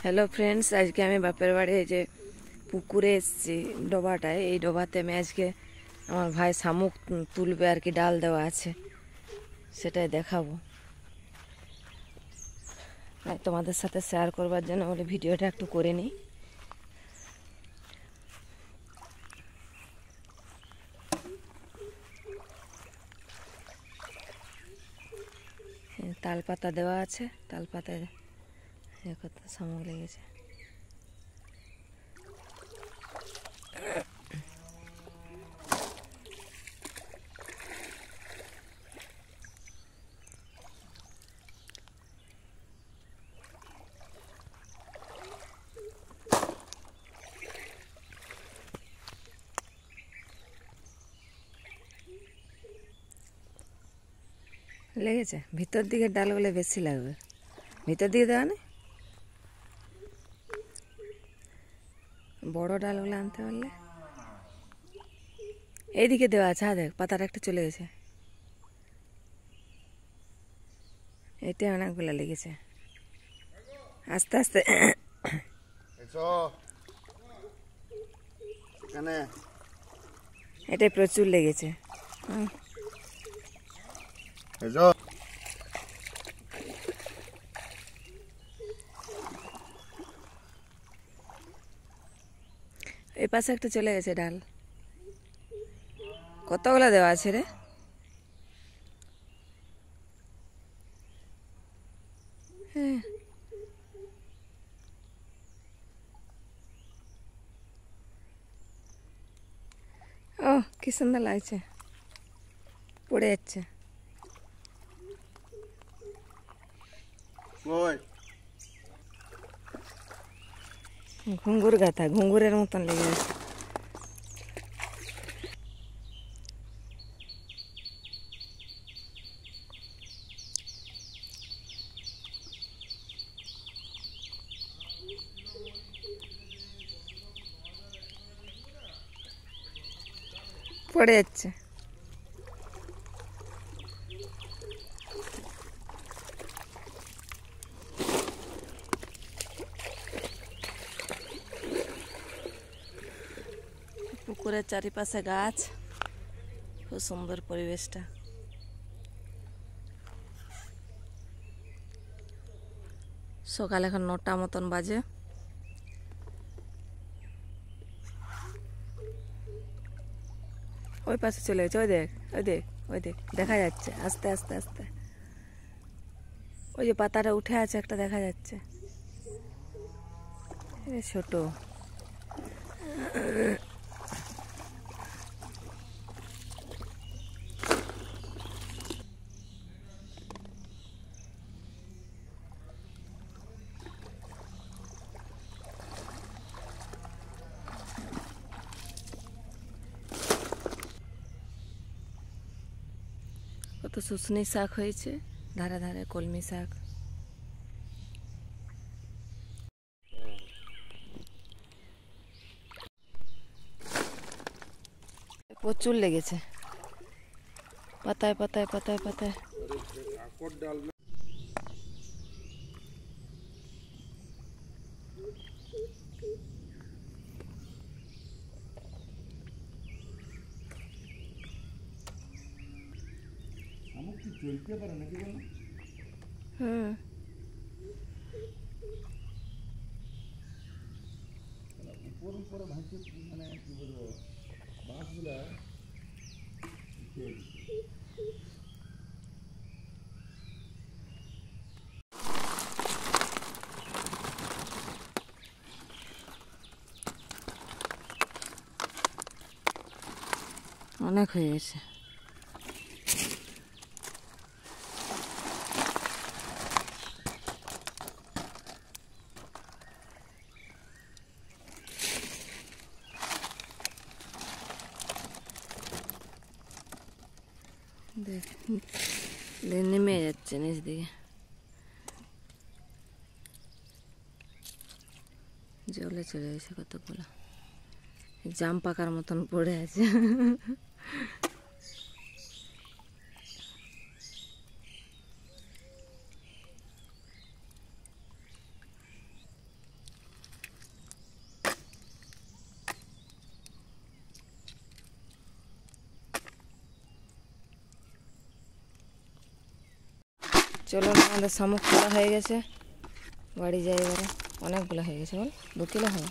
Hello friends, আজকে আমি বাপের বাড়ি এই যে পুকুরে এসেছি ডোবাটায়। এই ডোবাতে আমি আজকে আমার ভাই শামুক তুলবে আর কি, ডাল দেওয়া আছে, সেটাই দেখাবো। তাই তোমাদের সাথে শেয়ার করবার জন্য বলে ভিডিওটা একটু করে নিই। তাল পাতা দেওয়া আছে, তাল পাতায় কত শামুক লেগেছে। লেগেছে ভিতর দিকের ডালগুলো বেশি লাগবে, ভিতর দিকে দেওয়া নেই, বড় ডালগুলো আনতে পারলে। এইদিকে দেওয়া আছে, হ্যাঁ দেখ পাতাটা একটা চলে গেছে, এটা অনেকগুলো লেগেছে। আস্তে আস্তে এটাই প্রচুর লেগেছে। এই পাশে একটা চলে গেছে ডাল। কতগুলো দেওয়া আছে রে? হ্যাঁ, ও কি সুন্দর লাগছে, পড়ে যাচ্ছে। ঘুঙ্গুর গাথা, ঘুঙ্গুরের মতন লেগে গেছে। পড়ে যাচ্ছে। পুকুরের চারিপাশে গাছ, খুব সুন্দর পরিবেশটা। সকাল এখন 9টা মতন বাজে। ওই পাশে চলে গেছে, ওই দেখ, ওই দেখ, ওই দেখ, দেখা যাচ্ছে আস্তে আস্তে আস্তে। ওই যে পাতাটা উঠে আছে একটা, দেখা যাচ্ছে ছোট। কত শুশনি শাক হয়েছে, ধারে ধারে কলমি শাক। প্রচুর লেগেছে, পাতায় পাতায় পাতায় পাতায়। হুম, অনেক হয়ে গেছে। দেখ নেমে যাচ্ছে নিচ দিকে, জলে চলে গেছে কতগুলো, জাম পাকার মতন পড়ে আছে। চলুন, আমাদের শামুক তোলা হয়ে গেছে, বাড়ি যাই এবারে। অনেকগুলো হয়ে গেছে, বল 2 কিলো হবে।